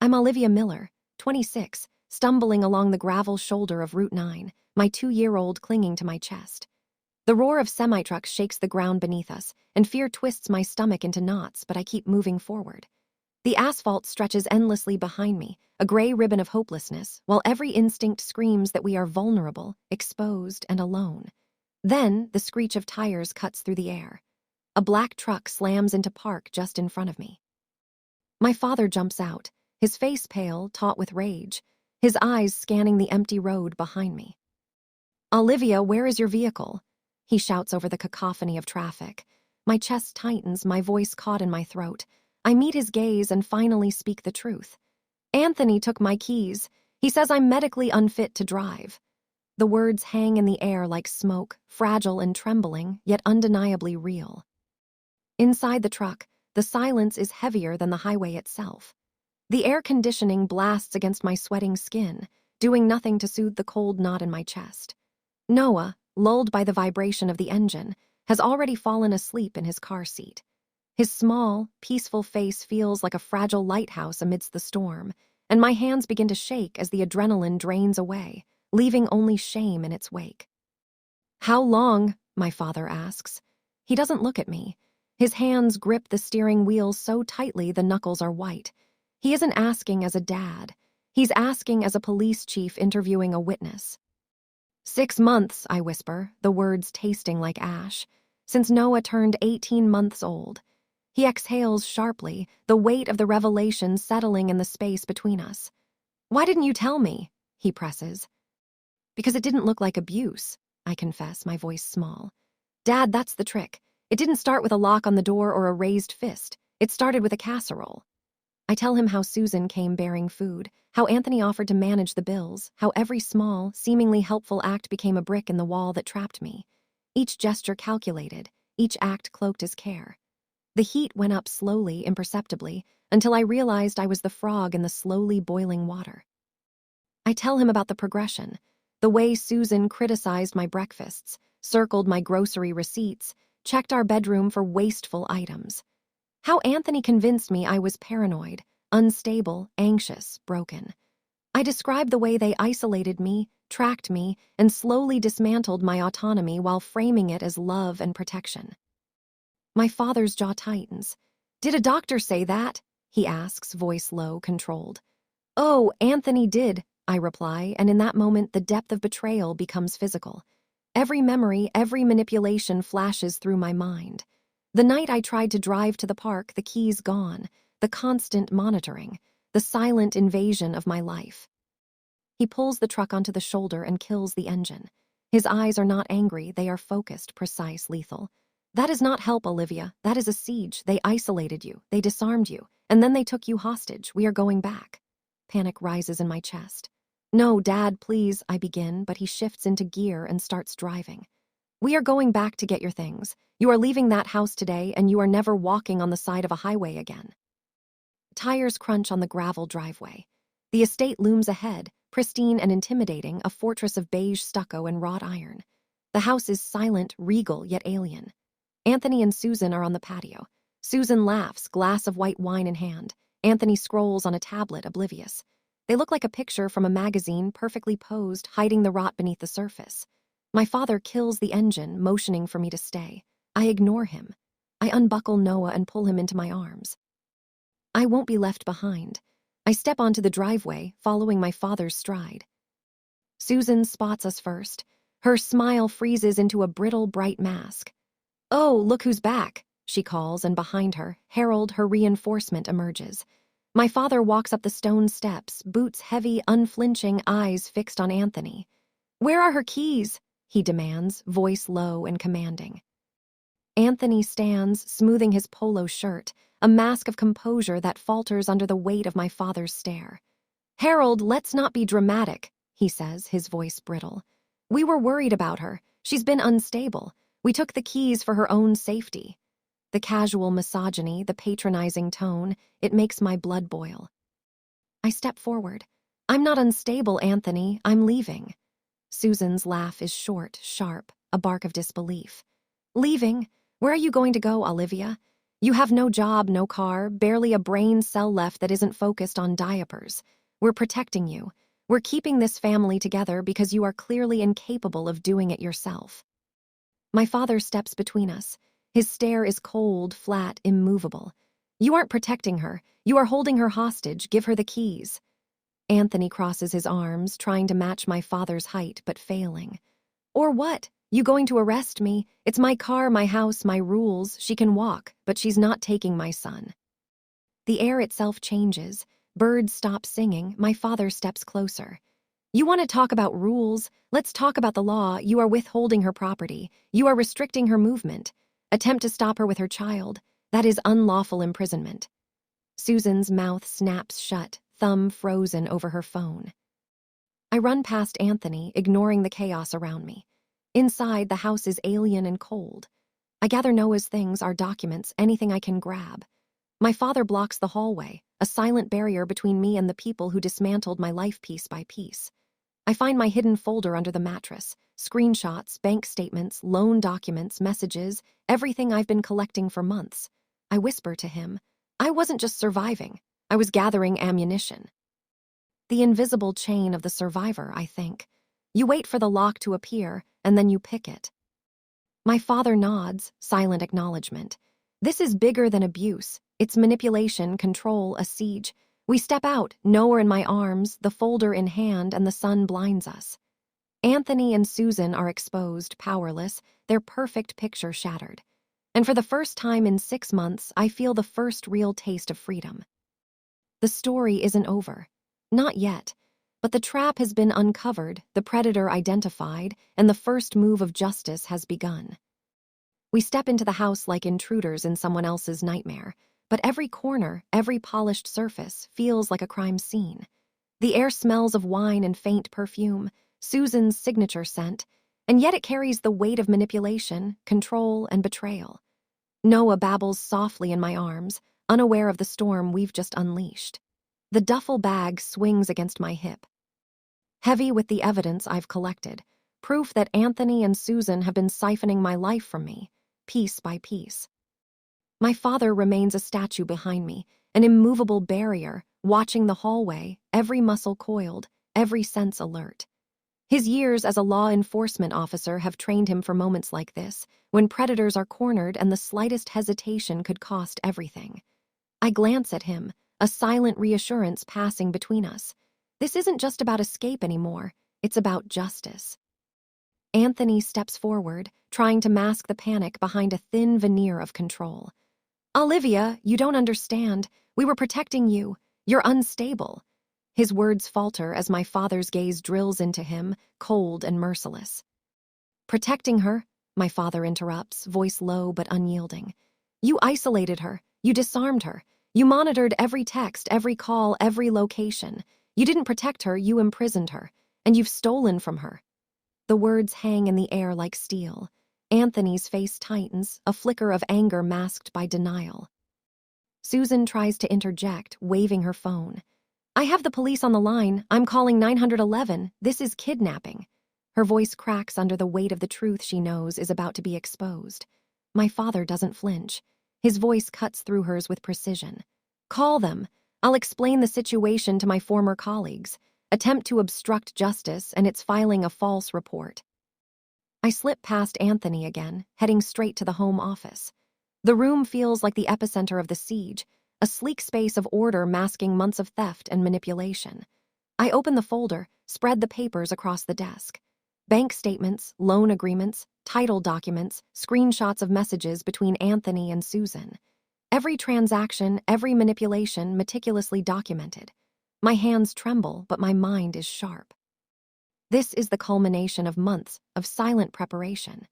I'm Olivia Miller, 26, stumbling along the gravel shoulder of Route 9, my 2-year-old clinging to my chest. The roar of semi-trucks shakes the ground beneath us, and fear twists my stomach into knots, but I keep moving forward. The asphalt stretches endlessly behind me, a gray ribbon of hopelessness, while every instinct screams that we are vulnerable, exposed, and alone. Then, the screech of tires cuts through the air. A black truck slams into park just in front of me. My father jumps out, his face pale, taut with rage, his eyes scanning the empty road behind me. "Olivia, where is your vehicle?" He shouts over the cacophony of traffic. My chest tightens, my voice caught in my throat. I meet his gaze and finally speak the truth. "Anthony took my keys. He says I'm medically unfit to drive." The words hang in the air like smoke, fragile and trembling, yet undeniably real. Inside the truck, the silence is heavier than the highway itself. The air conditioning blasts against my sweating skin, doing nothing to soothe the cold knot in my chest. Noah, lulled by the vibration of the engine, has already fallen asleep in his car seat. His small, peaceful face feels like a fragile lighthouse amidst the storm, and my hands begin to shake as the adrenaline drains away, leaving only shame in its wake. "How long?" my father asks. He doesn't look at me. His hands grip the steering wheel so tightly the knuckles are white. He isn't asking as a dad. He's asking as a police chief interviewing a witness. 6 months, I whisper, the words tasting like ash, since Noah turned 18 months old. He exhales sharply, the weight of the revelation settling in the space between us. "Why didn't you tell me?" he presses. "Because it didn't look like abuse," I confess, my voice small. "Dad, that's the trick. It didn't start with a lock on the door or a raised fist. It started with a casserole." I tell him how Susan came bearing food, how Anthony offered to manage the bills, how every small, seemingly helpful act became a brick in the wall that trapped me. Each gesture calculated, each act cloaked as care. The heat went up slowly, imperceptibly, until I realized I was the frog in the slowly boiling water. I tell him about the progression, the way Susan criticized my breakfasts, circled my grocery receipts, checked our bedroom for wasteful items. How Anthony convinced me I was paranoid, unstable, anxious, broken. I described the way they isolated me, tracked me, and slowly dismantled my autonomy while framing it as love and protection. My father's jaw tightens. "Did a doctor say that?" he asks, voice low, controlled. "Oh, Anthony did," I reply, and in that moment the depth of betrayal becomes physical. Every memory, every manipulation flashes through my mind. The night I tried to drive to the park, the keys gone, the constant monitoring, the silent invasion of my life. He pulls the truck onto the shoulder and kills the engine. His eyes are not angry, they are focused, precise, lethal. "That is not help, Olivia. That is a siege. They isolated you, they disarmed you, and then they took you hostage. We are going back." Panic rises in my chest. "No, Dad, please," I begin, but he shifts into gear and starts driving. "We are going back to get your things. You are leaving that house today, and you are never walking on the side of a highway again." Tires crunch on the gravel driveway. The estate looms ahead, pristine and intimidating, a fortress of beige stucco and wrought iron. The house is silent, regal, yet alien. Anthony and Susan are on the patio. Susan laughs, glass of white wine in hand. Anthony scrolls on a tablet, oblivious. They look like a picture from a magazine, perfectly posed, hiding the rot beneath the surface. My father kills the engine, motioning for me to stay. I ignore him. I unbuckle Noah and pull him into my arms. I won't be left behind. I step onto the driveway, following my father's stride. Susan spots us first. Her smile freezes into a brittle, bright mask. "Oh, look who's back," she calls, and behind her, Harold, her reinforcement, emerges. My father walks up the stone steps, boots heavy, unflinching, eyes fixed on Anthony. "Where are her keys?" he demands, voice low and commanding. Anthony stands, smoothing his polo shirt, a mask of composure that falters under the weight of my father's stare. "Harold, let's not be dramatic," he says, his voice brittle. "We were worried about her. She's been unstable. We took the keys for her own safety." The casual misogyny, the patronizing tone, it makes my blood boil. I step forward. "I'm not unstable, Anthony. I'm leaving." Susan's laugh is short, sharp, a bark of disbelief. "Leaving? Where are you going to go, Olivia? You have no job, no car, barely a brain cell left that isn't focused on diapers. We're protecting you. We're keeping this family together because you are clearly incapable of doing it yourself." My father steps between us. His stare is cold, flat, immovable. "You aren't protecting her. You are holding her hostage. Give her the keys." Anthony crosses his arms, trying to match my father's height, but failing. "Or what? You going to arrest me? It's my car, my house, my rules. She can walk, but she's not taking my son." The air itself changes. Birds stop singing. My father steps closer. "You want to talk about rules? Let's talk about the law. You are withholding her property. You are restricting her movement. Attempt to stop her with her child. That is unlawful imprisonment." Susan's mouth snaps shut, thumb frozen over her phone. I run past Anthony, ignoring the chaos around me. Inside, the house is alien and cold. I gather Noah's things, our documents, anything I can grab. My father blocks the hallway, a silent barrier between me and the people who dismantled my life piece by piece. I find my hidden folder under the mattress, screenshots, bank statements, loan documents, messages, everything I've been collecting for months. I whisper to him, "I wasn't just surviving, I was gathering ammunition." The invisible chain of the survivor, I think. You wait for the lock to appear, and then you pick it. My father nods, silent acknowledgement. This is bigger than abuse. It's manipulation, control, a siege. We step out, Noah in my arms, the folder in hand, and the sun blinds us. Anthony and Susan are exposed, powerless, their perfect picture shattered. And for the first time in 6 months, I feel the first real taste of freedom. The story isn't over. Not yet. But the trap has been uncovered, the predator identified, and the first move of justice has begun. We step into the house like intruders in someone else's nightmare, but every corner, every polished surface feels like a crime scene. The air smells of wine and faint perfume, Susan's signature scent, and yet it carries the weight of manipulation, control, and betrayal. Noah babbles softly in my arms, unaware of the storm we've just unleashed. The duffel bag swings against my hip. Heavy with the evidence I've collected, proof that Anthony and Susan have been siphoning my life from me, piece by piece. My father remains a statue behind me, an immovable barrier, watching the hallway, every muscle coiled, every sense alert. His years as a law enforcement officer have trained him for moments like this, when predators are cornered and the slightest hesitation could cost everything. I glance at him, a silent reassurance passing between us. This isn't just about escape anymore, it's about justice. Anthony steps forward, trying to mask the panic behind a thin veneer of control. "Olivia, you don't understand. We were protecting you. You're unstable." His words falter as my father's gaze drills into him, cold and merciless. "Protecting her?" my father interrupts, voice low but unyielding. "You isolated her. You disarmed her. You monitored every text, every call, every location. You didn't protect her, you imprisoned her. And you've stolen from her." The words hang in the air like steel. Anthony's face tightens, a flicker of anger masked by denial. Susan tries to interject, waving her phone. "I have the police on the line. I'm calling 911. This is kidnapping." Her voice cracks under the weight of the truth she knows is about to be exposed. My father doesn't flinch. His voice cuts through hers with precision. "Call them. I'll explain the situation to my former colleagues. Attempt to obstruct justice, and it's filing a false report." I slip past Anthony again, heading straight to the home office. The room feels like the epicenter of the siege, a sleek space of order masking months of theft and manipulation. I open the folder, spread the papers across the desk. Bank statements, loan agreements, title documents, screenshots of messages between Anthony and Susan. Every transaction, every manipulation meticulously documented. My hands tremble, but my mind is sharp. This is the culmination of months of silent preparation.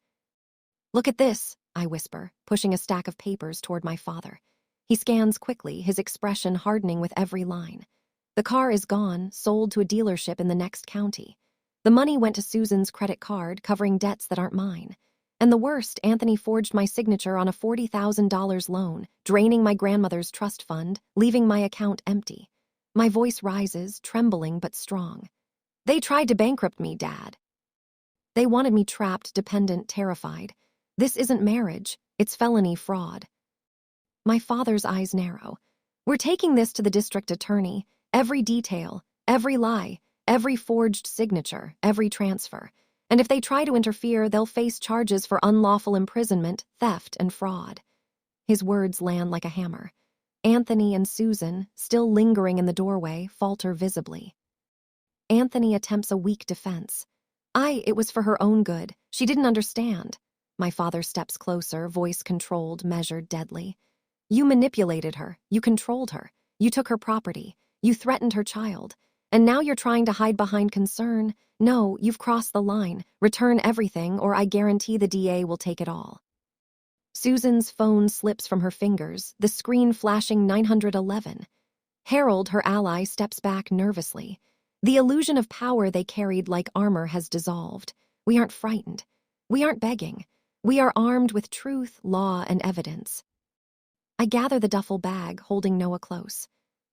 "Look at this," I whisper, pushing a stack of papers toward my father. He scans quickly, his expression hardening with every line. The car is gone, sold to a dealership in the next county. The money went to Susan's credit card, covering debts that aren't mine. And the worst, Anthony forged my signature on a $40,000 loan, draining my grandmother's trust fund, leaving my account empty. My voice rises, trembling but strong. "They tried to bankrupt me, Dad. They wanted me trapped, dependent, terrified. This isn't marriage, it's felony fraud." My father's eyes narrow. We're taking this to the district attorney. Every detail, every lie, every forged signature, every transfer. And if they try to interfere, they'll face charges for unlawful imprisonment, theft, and fraud. His words land like a hammer. Anthony and Susan, still lingering in the doorway, falter visibly. Anthony attempts a weak defense. It was for her own good. She didn't understand. My father steps closer, voice controlled, measured, deadly. You manipulated her. You controlled her. You took her property. You threatened her child. And now you're trying to hide behind concern. No, you've crossed the line. Return everything, or I guarantee the DA will take it all. Susan's phone slips from her fingers, the screen flashing 911. Harold, her ally, steps back nervously. The illusion of power they carried like armor has dissolved. We aren't frightened. We aren't begging. We are armed with truth, law, and evidence. I gather the duffel bag, holding Noah close.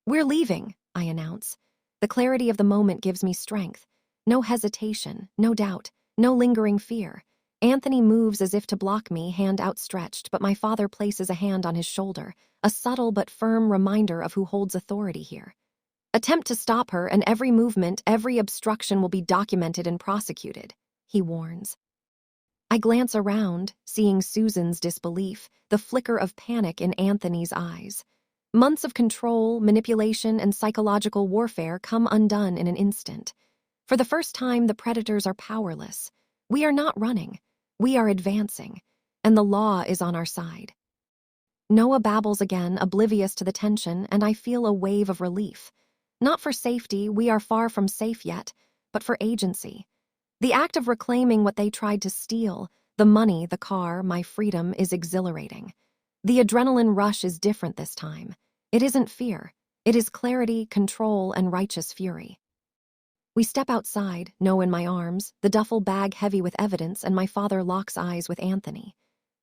We're leaving, I announce. The clarity of the moment gives me strength. No hesitation, no doubt, no lingering fear. Anthony moves as if to block me, hand outstretched, but my father places a hand on his shoulder, a subtle but firm reminder of who holds authority here. Attempt to stop her, and every movement, every obstruction will be documented and prosecuted, he warns. I glance around, seeing Susan's disbelief, the flicker of panic in Anthony's eyes. Months of control, manipulation, and psychological warfare come undone in an instant. For the first time, the predators are powerless. We are not running. We are advancing, and the law is on our side. Noah babbles again, oblivious to the tension, and I feel a wave of relief. Not for safety, we are far from safe yet, but for agency. The act of reclaiming what they tried to steal, the money, the car, my freedom, is exhilarating. The adrenaline rush is different this time. It isn't fear. It is clarity, control, and righteous fury. We step outside, Noah in my arms, the duffel bag heavy with evidence, and my father locks eyes with Anthony.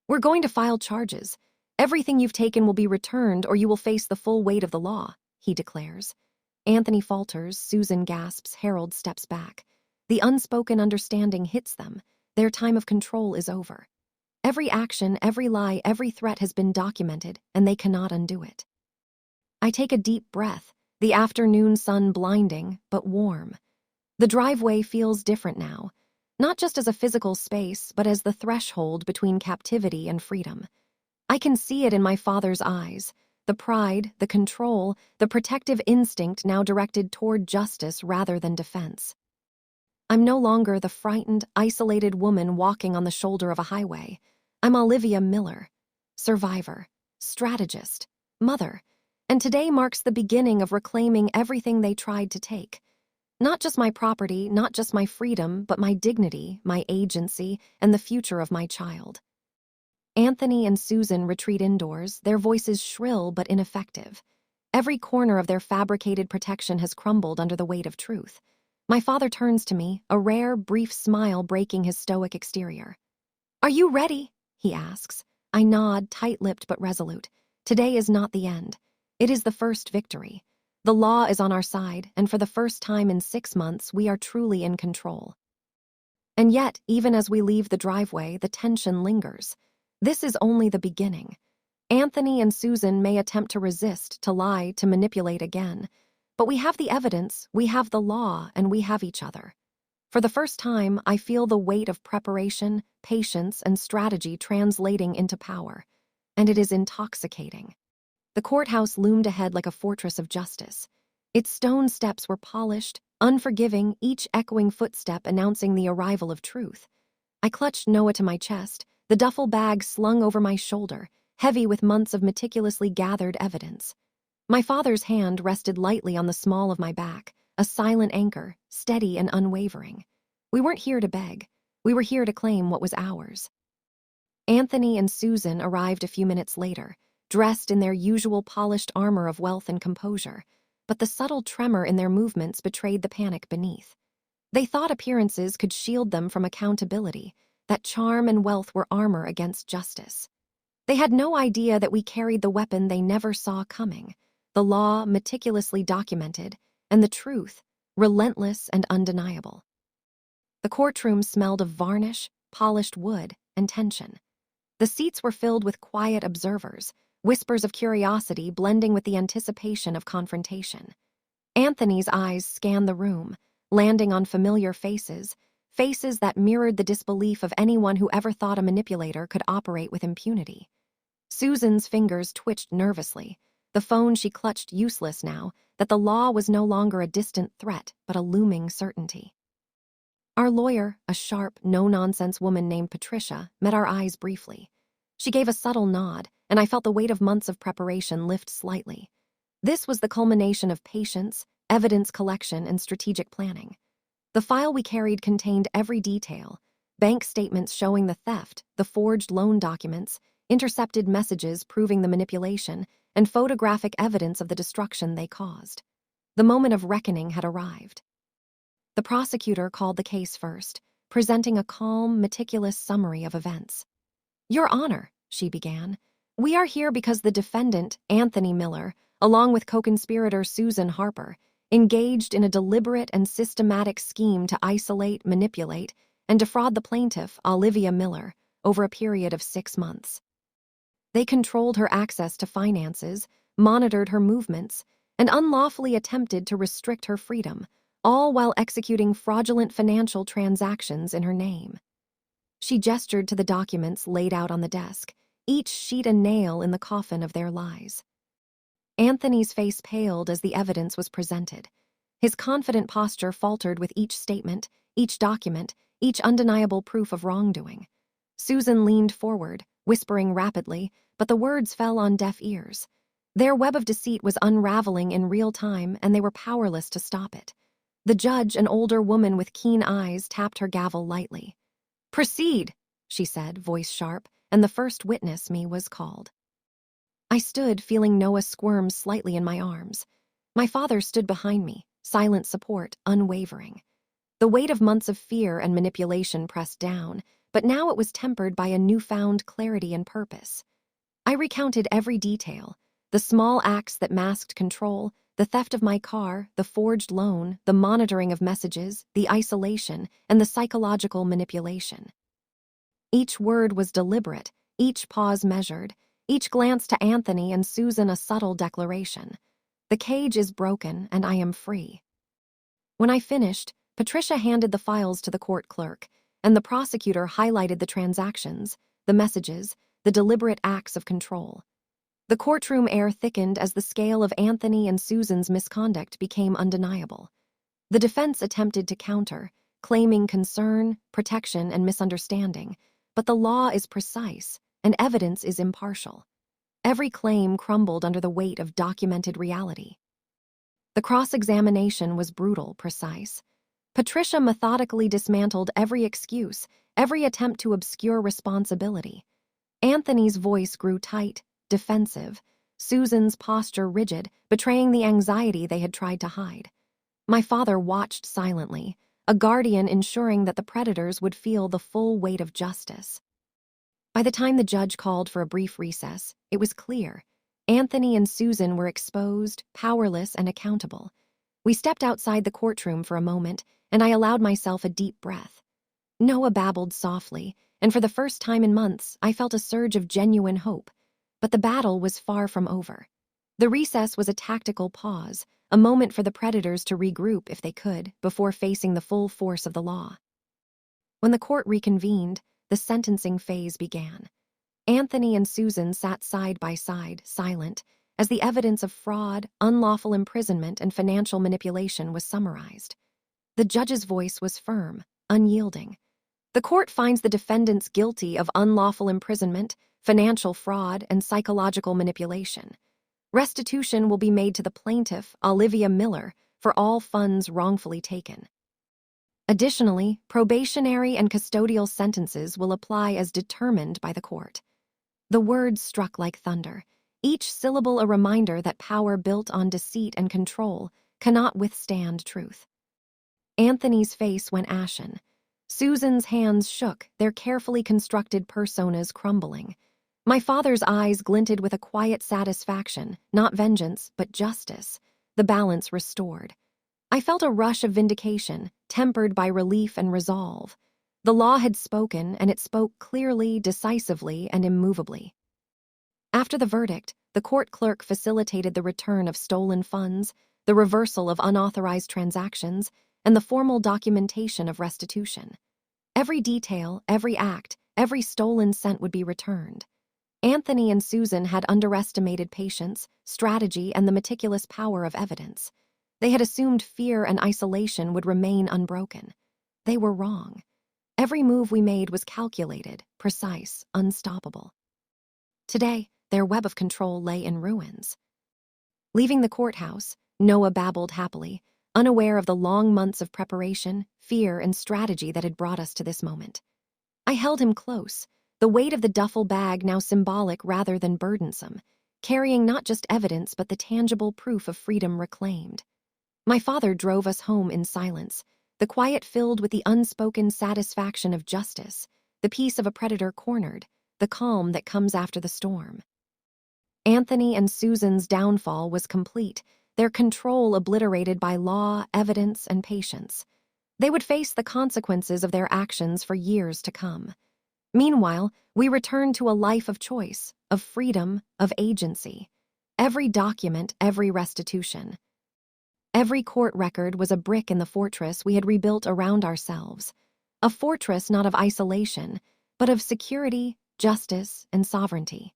We're going to file charges. Everything you've taken will be returned, or you will face the full weight of the law, he declares. Anthony falters, Susan gasps, Harold steps back. The unspoken understanding hits them. Their time of control is over. Every action, every lie, every threat has been documented, and they cannot undo it. I take a deep breath, the afternoon sun blinding, but warm. The driveway feels different now, not just as a physical space, but as the threshold between captivity and freedom. I can see it in my father's eyes, the pride, the control, the protective instinct now directed toward justice rather than defense. I'm no longer the frightened, isolated woman walking on the shoulder of a highway. I'm Olivia Miller, survivor, strategist, mother, and today marks the beginning of reclaiming everything they tried to take. Not just my property, not just my freedom, but my dignity, my agency, and the future of my child. Anthony and Susan retreat indoors, their voices shrill but ineffective. Every corner of their fabricated protection has crumbled under the weight of truth. My father turns to me, a rare, brief smile breaking his stoic exterior. Are you ready? He asks. I nod, tight-lipped but resolute. Today is not the end. It is the first victory. The law is on our side, and for the first time in 6 months, we are truly in control. And yet, even as we leave the driveway, the tension lingers. This is only the beginning. Anthony and Susan may attempt to resist, to lie, to manipulate again. But we have the evidence, we have the law, and we have each other. For the first time, I feel the weight of preparation, patience, and strategy translating into power. And it is intoxicating. The courthouse loomed ahead like a fortress of justice. Its stone steps were polished, unforgiving, each echoing footstep announcing the arrival of truth. I clutched Noah to my chest, the duffel bag slung over my shoulder, heavy with months of meticulously gathered evidence. My father's hand rested lightly on the small of my back, a silent anchor, steady and unwavering. We weren't here to beg. We were here to claim what was ours. Anthony and Susan arrived a few minutes later, dressed in their usual polished armor of wealth and composure, but the subtle tremor in their movements betrayed the panic beneath. They thought appearances could shield them from accountability, that charm and wealth were armor against justice. They had no idea that we carried the weapon they never saw coming, the law meticulously documented, and the truth, relentless and undeniable. The courtroom smelled of varnish, polished wood, and tension. The seats were filled with quiet observers, whispers of curiosity blending with the anticipation of confrontation. Anthony's eyes scanned the room, landing on familiar faces, faces that mirrored the disbelief of anyone who ever thought a manipulator could operate with impunity. Susan's fingers twitched nervously, the phone she clutched useless now that the law was no longer a distant threat but a looming certainty. Our lawyer, a sharp, no-nonsense woman named Patricia, met our eyes briefly. She gave a subtle nod, and I felt the weight of months of preparation lift slightly. This was the culmination of patience, evidence collection, and strategic planning. The file we carried contained every detail: bank statements showing the theft, the forged loan documents, intercepted messages proving the manipulation, and photographic evidence of the destruction they caused. The moment of reckoning had arrived. The prosecutor called the case first, presenting a calm, meticulous summary of events. "Your Honor," she began, "we are here because the defendant, Anthony Miller, along with co-conspirator Susan Harper, engaged in a deliberate and systematic scheme to isolate, manipulate, and defraud the plaintiff, Olivia Miller, over a period of 6 months. They controlled her access to finances, monitored her movements, and unlawfully attempted to restrict her freedom, all while executing fraudulent financial transactions in her name." She gestured to the documents laid out on the desk, each sheet a nail in the coffin of their lies. Anthony's face paled as the evidence was presented. His confident posture faltered with each statement, each document, each undeniable proof of wrongdoing. Susan leaned forward, whispering rapidly, but the words fell on deaf ears. Their web of deceit was unraveling in real time, and they were powerless to stop it. The judge, an older woman with keen eyes, tapped her gavel lightly. "Proceed," she said, voice sharp, and the first witness, me, was called. I stood, feeling Noah squirm slightly in my arms. My father stood behind me, silent support, unwavering. The weight of months of fear and manipulation pressed down, but now it was tempered by a newfound clarity and purpose. I recounted every detail: the small acts that masked control, the theft of my car, the forged loan, the monitoring of messages, the isolation, and the psychological manipulation. Each word was deliberate, each pause measured, each glance to Anthony and Susan a subtle declaration. The cage is broken, and I am free. When I finished, Patricia handed the files to the court clerk, and the prosecutor highlighted the transactions, the messages, the deliberate acts of control. The courtroom air thickened as the scale of Anthony and Susan's misconduct became undeniable. The defense attempted to counter, claiming concern, protection, and misunderstanding, but the law is precise, and evidence is impartial. Every claim crumbled under the weight of documented reality. The cross-examination was brutal, precise. Patricia methodically dismantled every excuse, every attempt to obscure responsibility. Anthony's voice grew tight, defensive, Susan's posture rigid, betraying the anxiety they had tried to hide. My father watched silently, a guardian ensuring that the predators would feel the full weight of justice. By the time the judge called for a brief recess, it was clear: Anthony and Susan were exposed, powerless, and accountable. We stepped outside the courtroom for a moment, and I allowed myself a deep breath. Noah babbled softly, and for the first time in months, I felt a surge of genuine hope. But the battle was far from over. The recess was a tactical pause, a moment for the predators to regroup if they could, before facing the full force of the law. When the court reconvened, the sentencing phase began. Anthony and Susan sat side by side, silent, as the evidence of fraud, unlawful imprisonment, and financial manipulation was summarized. The judge's voice was firm, unyielding. "The court finds the defendants guilty of unlawful imprisonment, financial fraud, and psychological manipulation. Restitution will be made to the plaintiff, Olivia Miller, for all funds wrongfully taken. Additionally, probationary and custodial sentences will apply as determined by the court." The words struck like thunder, each syllable a reminder that power built on deceit and control cannot withstand truth. Anthony's face went ashen. Susan's hands shook, their carefully constructed personas crumbling. My father's eyes glinted with a quiet satisfaction, not vengeance, but justice, the balance restored. I felt a rush of vindication, tempered by relief and resolve. The law had spoken, and it spoke clearly, decisively, and immovably. After the verdict, the court clerk facilitated the return of stolen funds, the reversal of unauthorized transactions, and the formal documentation of restitution. Every detail, every act, every stolen cent would be returned. Anthony and Susan had underestimated patience, strategy, and the meticulous power of evidence. They had assumed fear and isolation would remain unbroken. They were wrong. Every move we made was calculated, precise, unstoppable. Today, their web of control lay in ruins. Leaving the courthouse, Noah babbled happily, unaware of the long months of preparation, fear, and strategy that had brought us to this moment. I held him close, the weight of the duffel bag now symbolic rather than burdensome, carrying not just evidence but the tangible proof of freedom reclaimed. My father drove us home in silence, the quiet filled with the unspoken satisfaction of justice, the peace of a predator cornered, the calm that comes after the storm. Anthony and Susan's downfall was complete, their control obliterated by law, evidence, and patience. They would face the consequences of their actions for years to come. Meanwhile, we returned to a life of choice, of freedom, of agency. Every document, every restitution. Every court record was a brick in the fortress we had rebuilt around ourselves. A fortress not of isolation, but of security, justice, and sovereignty.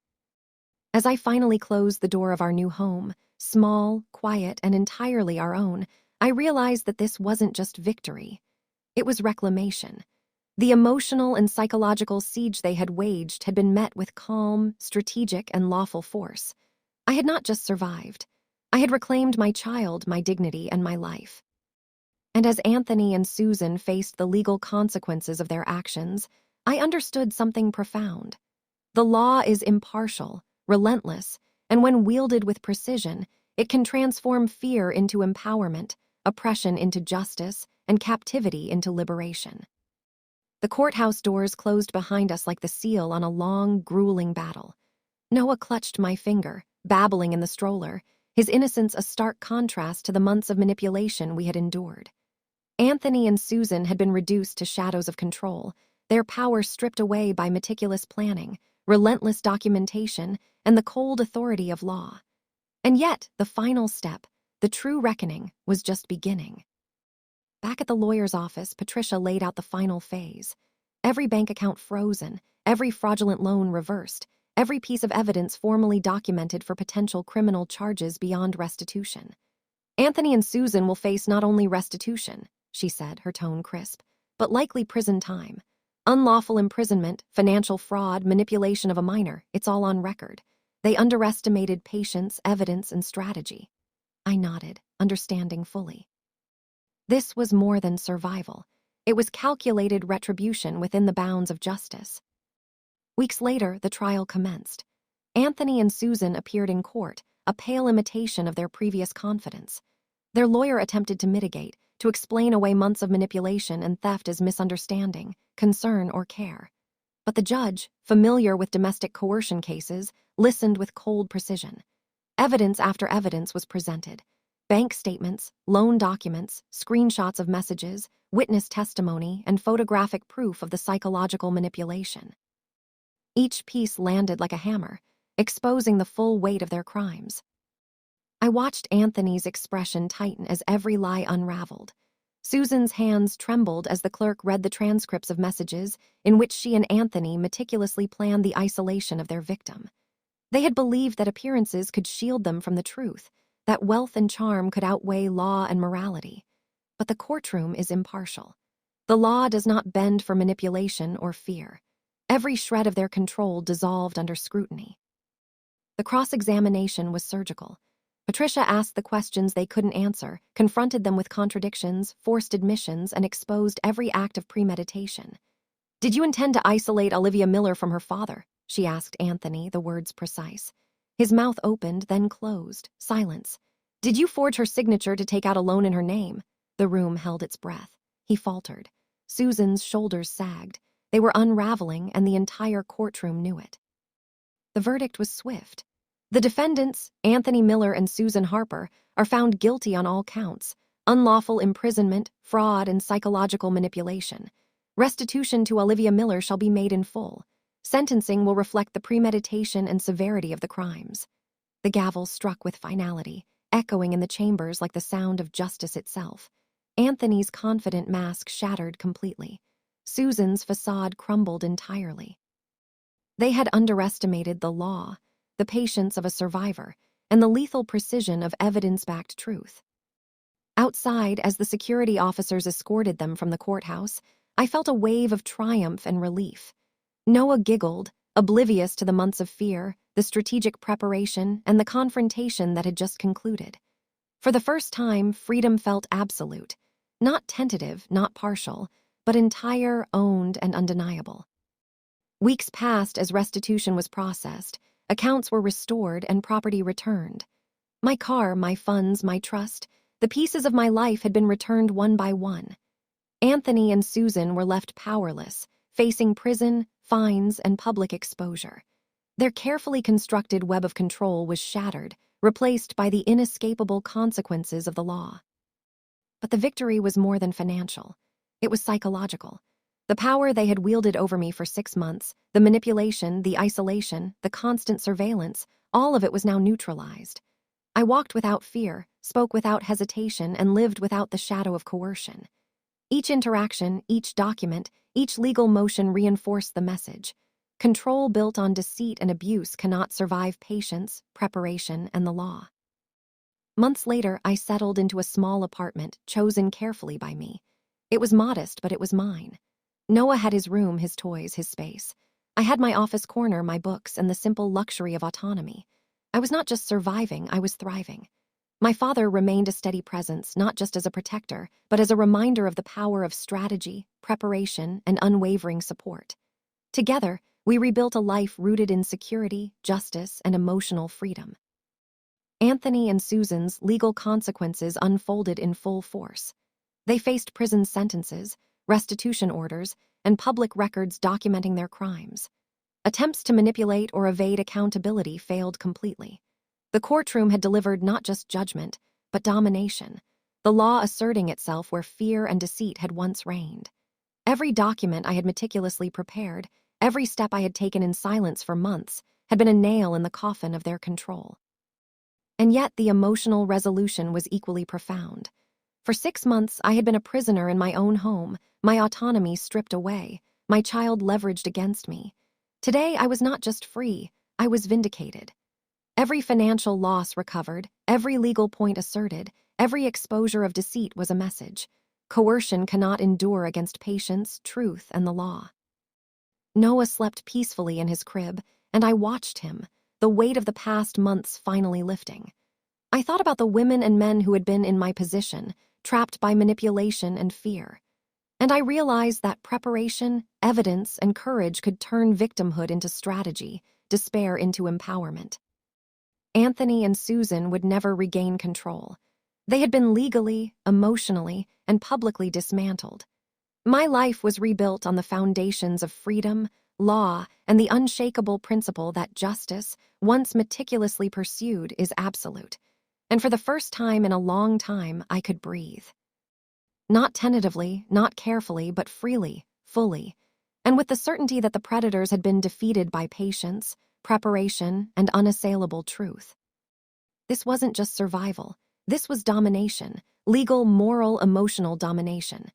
As I finally closed the door of our new home, small, quiet, and entirely our own, I realized that this wasn't just victory. It was reclamation. The emotional and psychological siege they had waged had been met with calm, strategic, and lawful force. I had not just survived. I had reclaimed my child, my dignity, and my life. And as Anthony and Susan faced the legal consequences of their actions, I understood something profound. The law is impartial, relentless, and when wielded with precision, it can transform fear into empowerment, oppression into justice, and captivity into liberation. The courthouse doors closed behind us like the seal on a long, grueling battle. Noah clutched my finger, babbling in the stroller, his innocence a stark contrast to the months of manipulation we had endured. Anthony and Susan had been reduced to shadows of control, their power stripped away by meticulous planning, relentless documentation, and the cold authority of law. And yet, the final step, the true reckoning, was just beginning. Back at the lawyer's office, Patricia laid out the final phase. Every bank account frozen, every fraudulent loan reversed, every piece of evidence formally documented for potential criminal charges beyond restitution. Anthony and Susan will face not only restitution, she said, her tone crisp, but likely prison time. Unlawful imprisonment, financial fraud, manipulation of a minor, it's all on record. They underestimated patience, evidence, and strategy. I nodded, understanding fully. This was more than survival. It was calculated retribution within the bounds of justice. Weeks later, the trial commenced. Anthony and Susan appeared in court, a pale imitation of their previous confidence. Their lawyer attempted to mitigate, to explain away months of manipulation and theft as misunderstanding, concern, or care. But the judge, familiar with domestic coercion cases, listened with cold precision. Evidence after evidence was presented. Bank statements, loan documents, screenshots of messages, witness testimony, and photographic proof of the psychological manipulation. Each piece landed like a hammer, exposing the full weight of their crimes. I watched Anthony's expression tighten as every lie unraveled. Susan's hands trembled as the clerk read the transcripts of messages in which she and Anthony meticulously planned the isolation of their victim. They had believed that appearances could shield them from the truth, that wealth and charm could outweigh law and morality. But the courtroom is impartial. The law does not bend for manipulation or fear. Every shred of their control dissolved under scrutiny. The cross-examination was surgical. Patricia asked the questions they couldn't answer, confronted them with contradictions, forced admissions, and exposed every act of premeditation. "Did you intend to isolate Olivia Miller from her father?" she asked Anthony, the words precise. His mouth opened, then closed. Silence. "Did you forge her signature to take out a loan in her name?" The room held its breath. He faltered. Susan's shoulders sagged. They were unraveling, and the entire courtroom knew it. The verdict was swift. The defendants, Anthony Miller and Susan Harper, are found guilty on all counts: unlawful imprisonment, fraud, and psychological manipulation. Restitution to Olivia Miller shall be made in full. Sentencing will reflect the premeditation and severity of the crimes. The gavel struck with finality, echoing in the chambers like the sound of justice itself. Anthony's confident mask shattered completely. Susan's facade crumbled entirely. They had underestimated the law, the patience of a survivor, and the lethal precision of evidence-backed truth. Outside, as the security officers escorted them from the courthouse, I felt a wave of triumph and relief. Noah giggled, oblivious to the months of fear, the strategic preparation, and the confrontation that had just concluded. For the first time, freedom felt absolute. Not tentative, not partial, but entire, owned, and undeniable. Weeks passed as restitution was processed, accounts were restored, and property returned. My car, my funds, my trust, the pieces of my life had been returned one by one. Anthony and Susan were left powerless, facing prison, fines, and public exposure. Their carefully constructed web of control was shattered, replaced by the inescapable consequences of the law. But the victory was more than financial. It was psychological. The power they had wielded over me for 6 months, the manipulation, the isolation, the constant surveillance, all of it was now neutralized. I walked without fear, spoke without hesitation, and lived without the shadow of coercion. Each interaction, each document, each legal motion reinforced the message. Control built on deceit and abuse cannot survive patience, preparation, and the law. Months later, I settled into a small apartment, chosen carefully by me. It was modest, but it was mine. Noah had his room, his toys, his space. I had my office corner, my books, and the simple luxury of autonomy. I was not just surviving, I was thriving. My father remained a steady presence, not just as a protector, but as a reminder of the power of strategy, preparation, and unwavering support. Together, we rebuilt a life rooted in security, justice, and emotional freedom. Anthony and Susan's legal consequences unfolded in full force. They faced prison sentences, restitution orders, and public records documenting their crimes. Attempts to manipulate or evade accountability failed completely. The courtroom had delivered not just judgment, but domination, the law asserting itself where fear and deceit had once reigned. Every document I had meticulously prepared, every step I had taken in silence for months, had been a nail in the coffin of their control. And yet the emotional resolution was equally profound. For 6 months, I had been a prisoner in my own home, my autonomy stripped away, my child leveraged against me. Today, I was not just free, I was vindicated. Every financial loss recovered, every legal point asserted, every exposure of deceit was a message. Coercion cannot endure against patience, truth, and the law. Noah slept peacefully in his crib, and I watched him, the weight of the past months finally lifting. I thought about the women and men who had been in my position, trapped by manipulation and fear. And I realized that preparation, evidence, and courage could turn victimhood into strategy, despair into empowerment. Anthony and Susan would never regain control. They had been legally, emotionally, and publicly dismantled. My life was rebuilt on the foundations of freedom, law, and the unshakable principle that justice, once meticulously pursued, is absolute. And for the first time in a long time, I could breathe. Not tentatively, not carefully, but freely, fully, and with the certainty that the predators had been defeated by patience, preparation, and unassailable truth. This wasn't just survival. This was domination, legal, moral, emotional domination.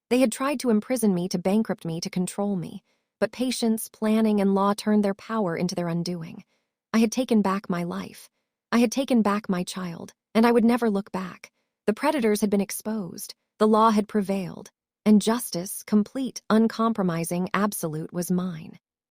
They had tried to imprison me, to bankrupt me, to control me, but patience, planning, and law turned their power into their undoing. I had taken back my life. I had taken back my child, and I would never look back. The predators had been exposed, the law had prevailed, and justice, complete, uncompromising, absolute, was mine.